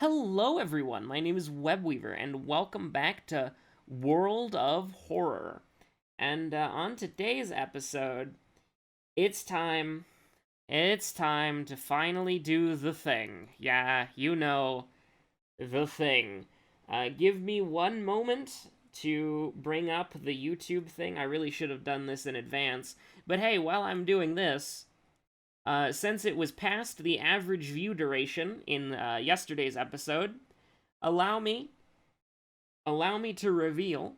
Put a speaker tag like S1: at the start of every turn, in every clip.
S1: Hello, everyone. My name is Webweaver, and welcome back to World of Horror. And on today's episode, it's time. It's time to finally do the thing. Yeah, you know, the thing. Give me one moment to bring up the YouTube thing. I really should have done this in advance. But hey, while I'm doing this, since it was past the average view duration in yesterday's episode, allow me to reveal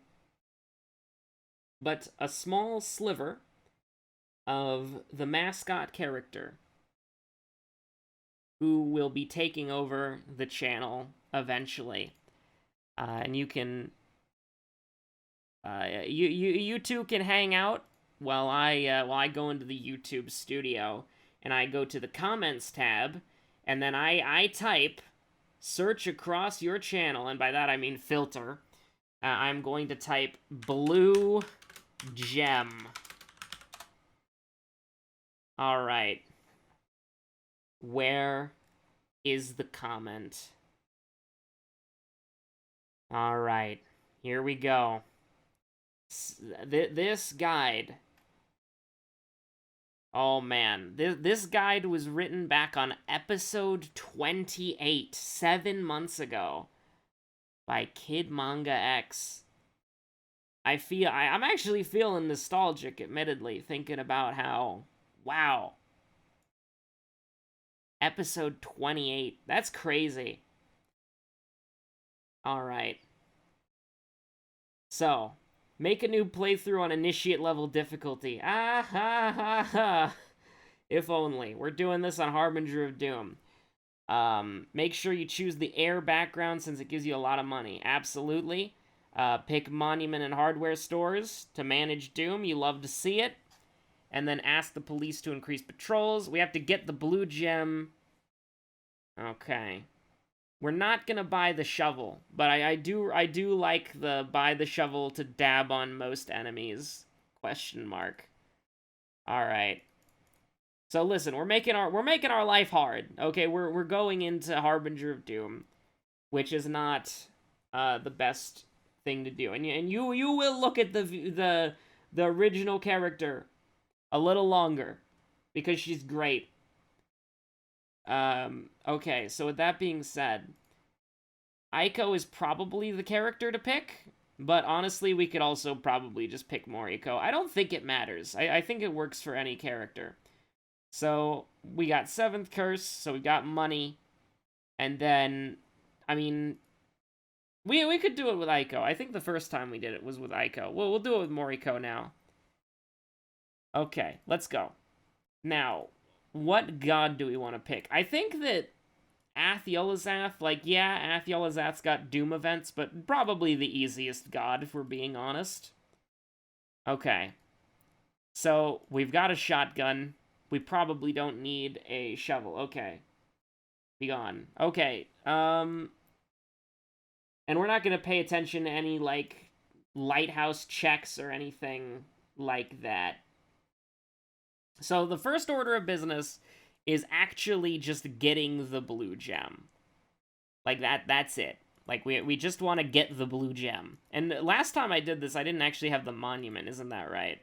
S1: but a small sliver of the mascot character who will be taking over the channel eventually. And you can you two can hang out while I go into the YouTube studio and I go to the comments tab, and then I type search across your channel, and by that I mean filter. I'm going to type blue gem. All right. Where is the comment? All right. Here we go. This guide. Oh man, this guide was written back on episode 28, 7 months ago, by Kid Manga X. I'm actually feeling nostalgic, admittedly, thinking about how, wow, episode 28, that's crazy. Alright. So, make a new playthrough on initiate level difficulty. Ah ha ha ha. If only. We're doing this on Harbinger of Doom. Make sure you choose the air background since it gives you a lot of money. Absolutely. Pick Monument and Hardware stores to manage Doom. You love to see it. And then ask the police to increase patrols. We have to get the blue gem. Okay. We're not gonna buy the shovel, but I do like the buy the shovel to dab on most enemies. Question mark. All right. So listen, we're making our life hard. Okay, we're going into Harbinger of Doom, which is not the best thing to do. And you will look at the original character a little longer because she's great. Okay, so with that being said, Aiko is probably the character to pick, but honestly, we could also probably just pick Moriko. I don't think it matters. I think it works for any character. So, we got 7th Curse, so we got money, and then, I mean, we could do it with Aiko. I think the first time we did it was with Aiko. We'll do it with Moriko now. Okay, let's go. Now, what god do we want to pick? I think that Ath-Yelizath, like, yeah, Ath-Yelizath's got Doom events, but probably the easiest god, if we're being honest. Okay. So, we've got a shotgun. We probably don't need a shovel. Okay. Be gone. Okay. And we're not gonna pay attention to any, like, lighthouse checks or anything like that. So, the first order of business is actually just getting the blue gem. Like, that's it. Like, we just want to get the blue gem. And last time I did this, I didn't actually have the monument, isn't that right?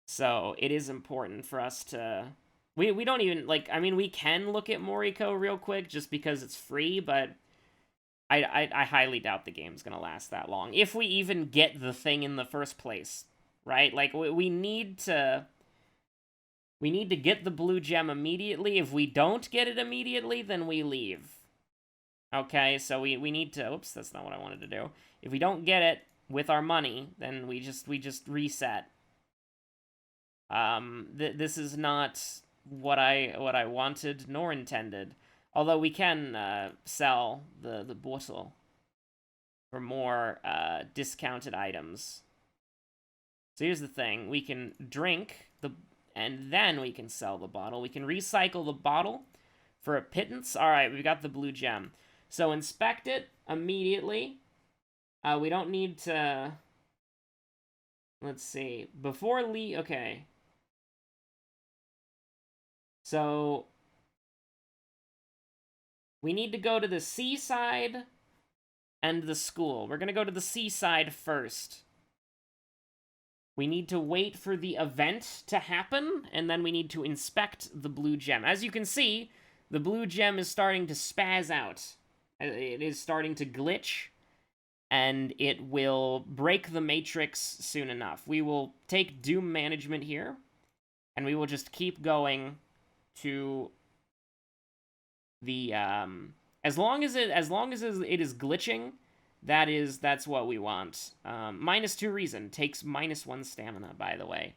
S1: So, it is important for us to... We don't even, like, I mean, we can look at Moriko real quick just because it's free, but I highly doubt the game's gonna last that long. If we even get the thing in the first place, right? Like, we need to... We need to get the blue gem immediately. If we don't get it immediately, then we leave. Okay, so we need to... Oops, that's not what I wanted to do. If we don't get it with our money, then we just reset. This is not what I wanted nor intended. Although we can sell the bottle for more discounted items. So here's the thing: we can drink and then we can sell the bottle. We can recycle the bottle for a pittance. All right, we've got the blue gem. So inspect it immediately. We don't need to... Let's see. Before okay. So We need to go to the seaside and the school. We're gonna go to the seaside first. We need to wait for the event to happen, and then we need to inspect the blue gem. As you can see, the blue gem is starting to spaz out. It is starting to glitch, and it will break the matrix soon enough. We will take Doom Management here, and we will just keep going to the, as long as it is glitching, that's what we want. -2 reason, takes -1 stamina, by the way.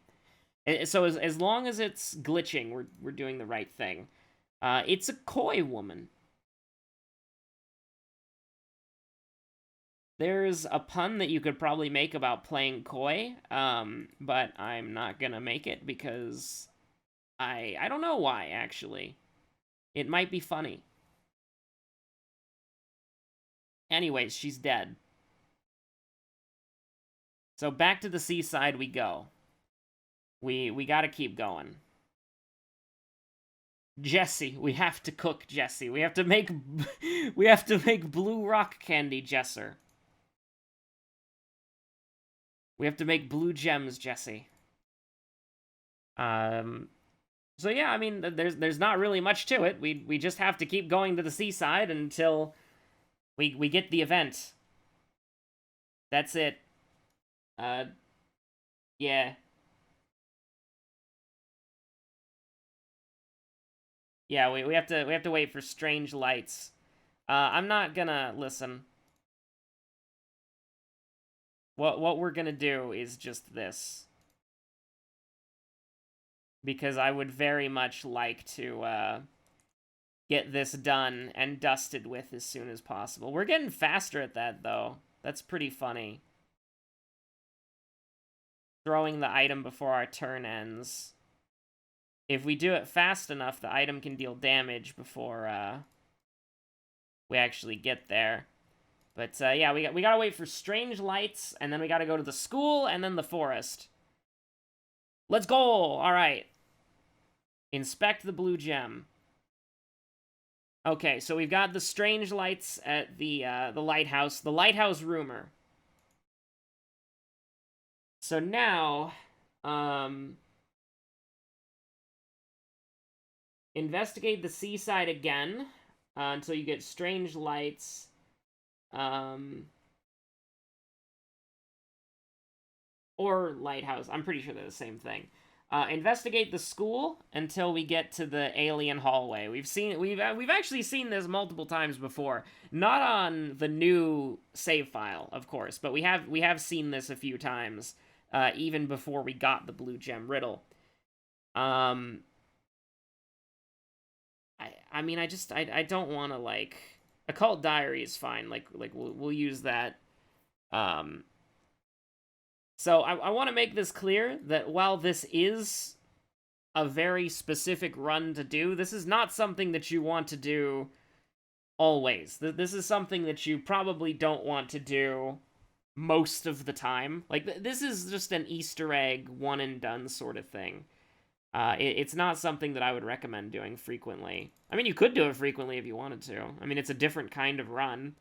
S1: So as long as it's glitching, we're doing the right thing. It's a koi woman. There's a pun that you could probably make about playing koi, but I'm not gonna make it because I don't know why, actually. It might be funny. Anyways, she's dead. So back to the seaside we go. We gotta keep going. Jesse, we have to cook Jesse. We have to make blue rock candy, Jesser. We have to make blue gems, Jesse. So yeah, I mean, there's not really much to it. We just have to keep going to the seaside until we get the event. That's it. Yeah. Yeah, we have to wait for strange lights. I'm not gonna listen. What we're gonna do is just this. Because I would very much like to get this done and dusted with as soon as possible. We're getting faster at that, though. That's pretty funny. Throwing the item before our turn ends. If we do it fast enough, the item can deal damage before we actually get there. But yeah, we gotta wait for strange lights, and then we gotta go to the school, and then the forest. Let's go! Alright. Inspect the blue gem. Okay, so we've got the strange lights at the lighthouse. The lighthouse rumor. So now, investigate the seaside again until you get strange lights. Or lighthouse. I'm pretty sure they're the same thing. Investigate the school until we get to the alien hallway. We've actually seen this multiple times before. Not on the new save file, of course, but we have seen this a few times, even before we got the blue gem riddle. I mean, I don't want to, like, Occult Diary is fine. Like we'll use that. So I want to make this clear that while this is a very specific run to do, this is not something that you want to do always. This is something that you probably don't want to do most of the time. Like, this is just an Easter egg, one and done sort of thing. It's not something that I would recommend doing frequently. I mean, you could do it frequently if you wanted to. I mean, it's a different kind of run.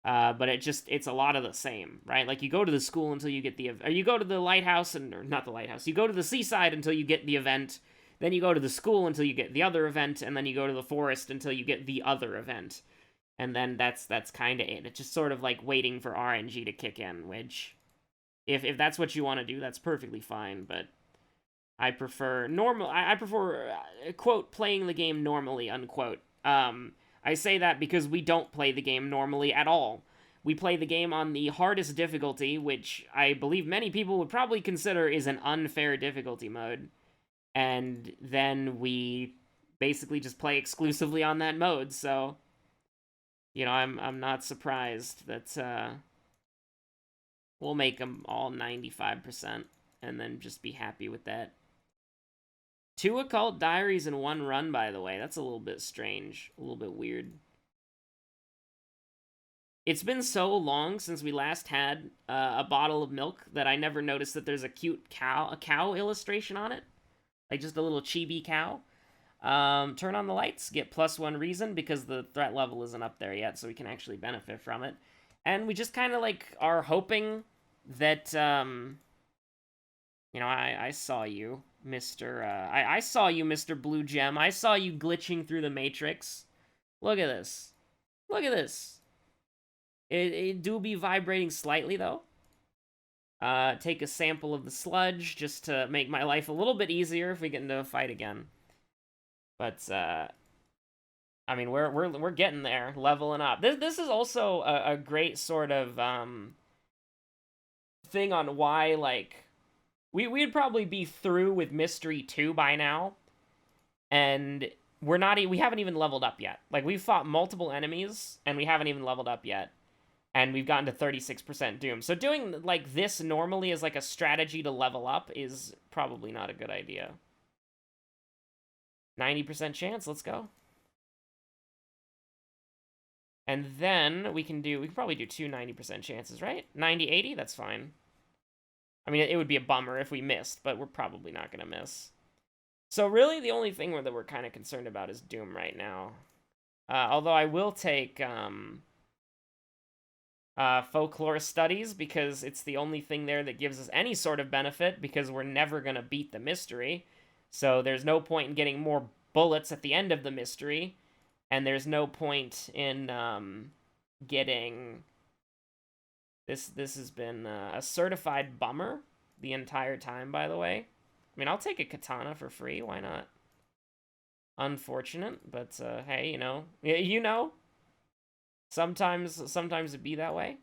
S1: But it's a lot of the same, right? Like, you go to the school until you get or you go to the lighthouse, or not the lighthouse, you go to the seaside until you get the event, then you go to the school until you get the other event, and then you go to the forest until you get the other event. And then that's kind of it. It's just sort of like waiting for RNG to kick in, which, if that's what you want to do, that's perfectly fine, but I prefer quote, playing the game normally, unquote. I say that because we don't play the game normally at all. We play the game on the hardest difficulty, which I believe many people would probably consider is an unfair difficulty mode. And then we basically just play exclusively on that mode, so, you know, I'm not surprised that we'll make them all 95% and then just be happy with that. 2 Occult Diaries in one run, by the way. That's a little bit strange. A little bit weird. It's been so long since we last had a bottle of milk that I never noticed that there's a cute cow illustration on it. Like, just a little chibi cow. Turn on the lights, get +1 reason because the threat level isn't up there yet, so we can actually benefit from it. And we just kind of, like, are hoping that, you know, I saw you, Mr. I saw you, Mr. Blue Gem. I saw you glitching through the Matrix. Look at this. Look at this. It do be vibrating slightly, though. Take a sample of the sludge just to make my life a little bit easier if we get into a fight again. But, I mean, we're getting there, leveling up. This is also a great sort of, thing on why, like, we'd probably be through with Mystery 2 by now, and we haven't even leveled up yet. Like, we've fought multiple enemies, and we haven't even leveled up yet. And we've gotten to 36% Doom. So doing, like, this normally as, like, a strategy to level up is probably not a good idea. 90% chance, let's go. And then we can probably do two 90% chances, right? 90, 80, that's fine. I mean, it would be a bummer if we missed, but we're probably not going to miss. So really, the only thing that we're kind of concerned about is Doom right now. Although I will take, folklore studies, because it's the only thing there that gives us any sort of benefit, because we're never going to beat the mystery. So there's no point in getting more bullets at the end of the mystery, and there's no point in getting... This has been a certified bummer the entire time, by the way. I mean, I'll take a katana for free, why not? Unfortunate, but hey, you know, sometimes it be that way.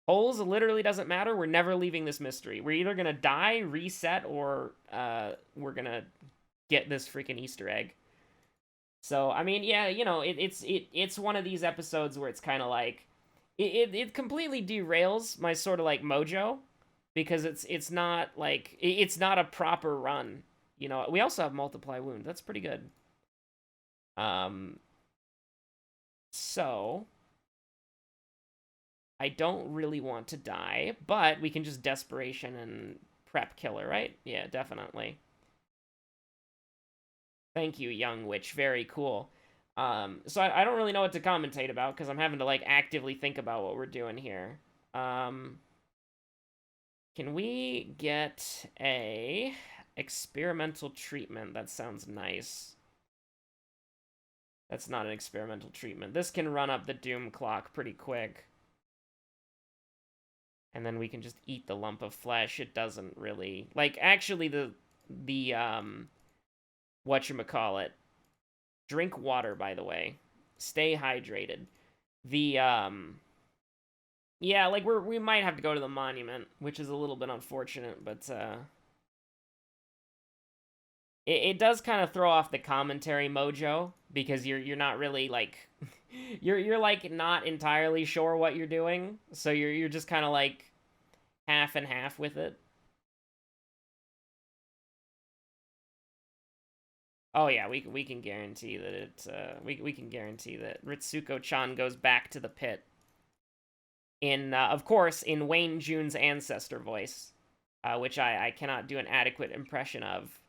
S1: Holes literally doesn't matter. We're never leaving this mystery. We're either gonna die, reset, or we're gonna get this freaking Easter egg. So I mean, yeah, you know, it's one of these episodes where it's kind of like it completely derails my sort of like mojo, because it's not like it's not a proper run. You know, we also have multiply wound. That's pretty good. So I don't really want to die, but we can just desperation and prep killer, right? Yeah, definitely. Thank you, young witch. Very cool. So I don't really know what to commentate about, because I'm having to, like, actively think about what we're doing here. Can we get a experimental treatment? That sounds nice. That's not an experimental treatment. This can run up the doom clock pretty quick. And then we can just eat the lump of flesh. It doesn't really... Like, actually, the whatchamacallit. Drink water, by the way. Stay hydrated. Yeah, like, we might have to go to the monument, which is a little bit unfortunate, but, It does kind of throw off the commentary mojo, because you're not really, like... you're, like, not entirely sure what you're doing, so you're just kind of, like, half and half with it. Oh yeah, we can guarantee that we can guarantee that Ritsuko-chan goes back to the pit. In, of course, in Wayne June's ancestor voice, which I cannot do an adequate impression of.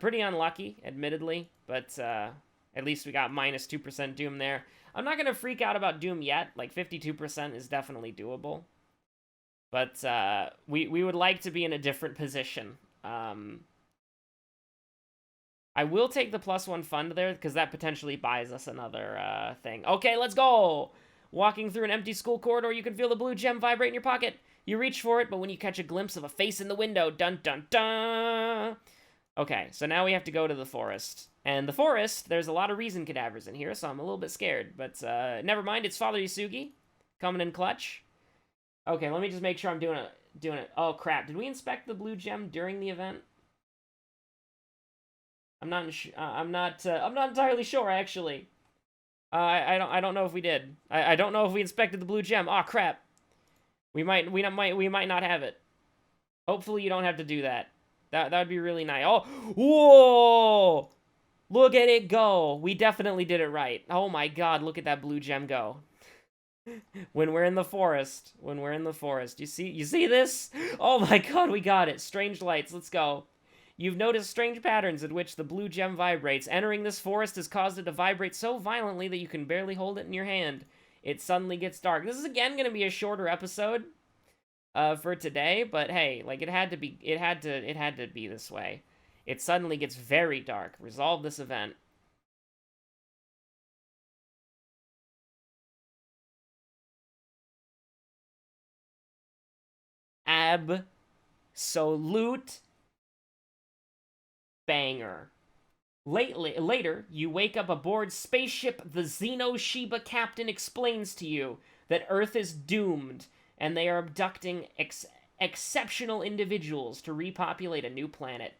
S1: Pretty unlucky, admittedly, but at least we got -2% Doom there. I'm not going to freak out about Doom yet, like 52% is definitely doable. But we would like to be in a different position. I will take the +1 fund there, because that potentially buys us another thing. Okay, let's go! Walking through an empty school corridor, you can feel the blue gem vibrate in your pocket. You reach for it, but when you catch a glimpse of a face in the window, dun dun dun! Okay, so now we have to go to the forest. And the forest, there's a lot of reason cadavers in here, so I'm a little bit scared. But never mind, it's Father Yasugi coming in clutch. Okay, let me just make sure I'm doing it. Oh crap, did we inspect the blue gem during the event? I'm not entirely sure, actually. I don't know if we did. I don't know if we inspected the blue gem. Oh crap. We might not have it. Hopefully you don't have to do that. That would be really nice. Oh, whoa! Look at it go. We definitely did it right. Oh my god, look at that blue gem go. When we're in the forest. You see this? Oh my god, we got it. Strange lights, let's go. You've noticed strange patterns in which the blue gem vibrates. Entering this forest has caused it to vibrate so violently that you can barely hold it in your hand. It suddenly gets dark. This is again going to be a shorter episode for today, but hey, like it had to be this way. It suddenly gets very dark. Resolve this event. Absolute banger. Later, you wake up aboard spaceship. The Xenoshiba captain explains to you that Earth is doomed, and they are abducting exceptional individuals to repopulate a new planet.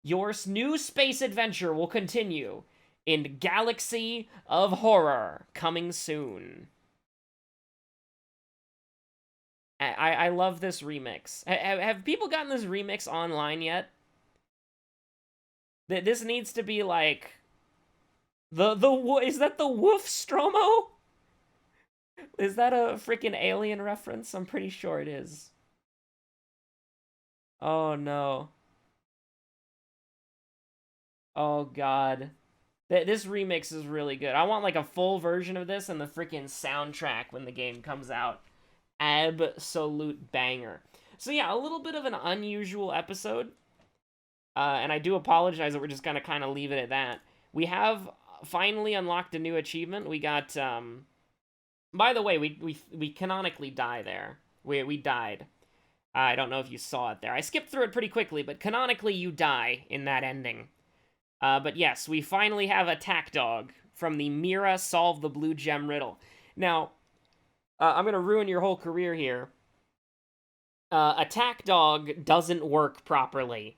S1: Your new space adventure will continue in Galaxy of Horror, coming soon. I love this remix. Have people gotten this remix online yet? This needs to be like is that the Wolf Stromo? Is that a freaking alien reference? I'm pretty sure it is. Oh no. Oh god. This remix is really good. I want like a full version of this and the freaking soundtrack when the game comes out. Absolute banger. So yeah, a little bit of an unusual episode. And I do apologize that we're just gonna kind of leave it at that. We have finally unlocked a new achievement. We got, by the way, we canonically die there. We died. I don't know if you saw it there. I skipped through it pretty quickly, but canonically you die in that ending. But yes, we finally have Attack Dog from the Mira Solve the Blue Gem Riddle. Now, I'm gonna ruin your whole career here. Attack Dog doesn't work properly.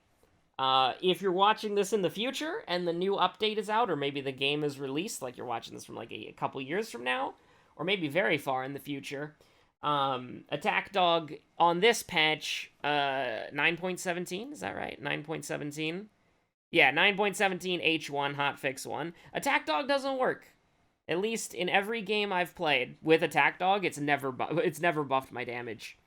S1: If you're watching this in the future and the new update is out, or maybe the game is released, like you're watching this from like a couple years from now, or maybe very far in the future, Attack Dog on this patch, 9.17, is that right? 9.17? Yeah, 9.17 H1 hotfix 1. Attack Dog doesn't work. At least in every game I've played with Attack Dog, it's never buffed my damage.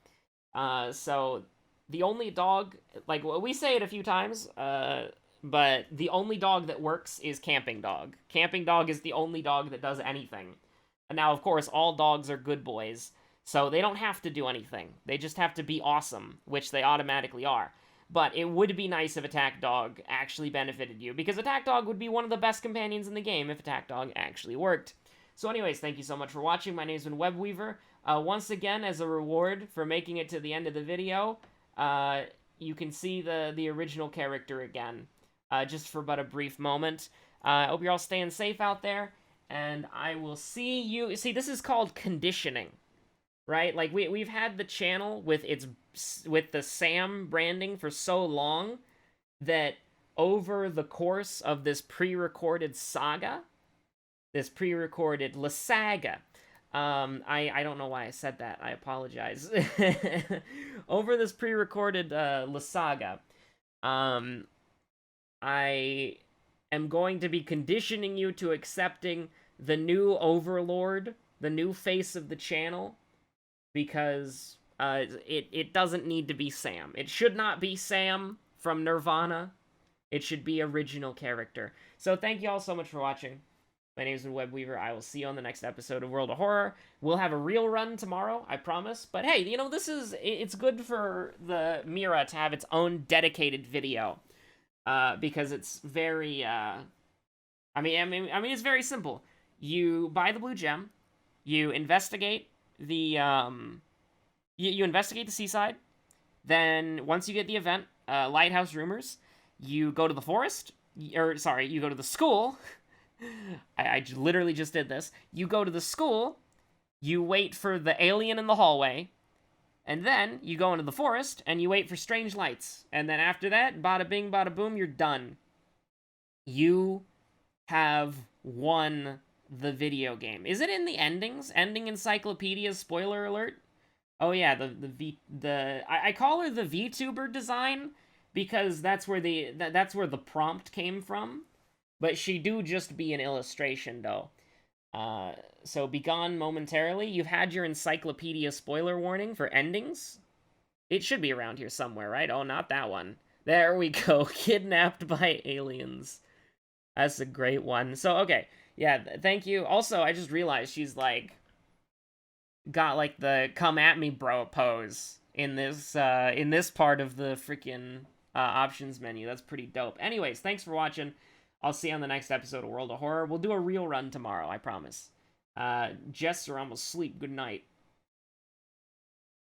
S1: So the only dog, like, we say it a few times, but the only dog that works is Camping Dog. Camping Dog is the only dog that does anything. And now, of course, all dogs are good boys, so they don't have to do anything. They just have to be awesome, which they automatically are. But it would be nice if Attack Dog actually benefited you, because Attack Dog would be one of the best companions in the game if Attack Dog actually worked. So anyways, thank you so much for watching. My name's been Webweaver. Once again, as a reward for making it to the end of the video, you can see the original character again, just for but a brief moment. I hope you're all staying safe out there, and I will see you... See, this is called conditioning, right? Like, we've had the channel with the Sam branding for so long that over the course of this pre-recorded saga, this pre-recorded La Saga, I don't know why I said that. I apologize. Over this pre-recorded La Saga, I am going to be conditioning you to accepting the new overlord, the new face of the channel, because it doesn't need to be Sam. It should not be Sam from Nirvana. It should be original character. So thank you all so much for watching. My name's been Webweaver. I will see you on the next episode of World of Horror. We'll have a real run tomorrow, I promise. But hey, you know, it's good for the Mira to have its own dedicated video. Because it's very, I mean, it's very simple. You buy the blue gem, you investigate the, you investigate the seaside, then once you get the event, Lighthouse Rumors, you go to the forest, you go to the school. I literally just did this. You go to the school, you wait for the alien in the hallway, and then you go into the forest, and you wait for strange lights. And then after that, bada bing, bada boom, you're done. You have won the video game. Is it in the endings? Ending encyclopedia, spoiler alert? Oh yeah, I call her the VTuber design, because that's where the prompt came from. But she do just be an illustration, though. So be gone momentarily. You've had your encyclopedia spoiler warning for endings. It should be around here somewhere, right? Oh, not that one. There we go. Kidnapped by aliens. That's a great one. So, okay. Yeah, thank you. Also, I just realized she's, like, got, like, the come at me bro pose in this part of the freaking options menu. That's pretty dope. Anyways, thanks for watching. I'll see you on the next episode of World of Horror. We'll do a real run tomorrow, I promise. Jess are almost asleep. Good night.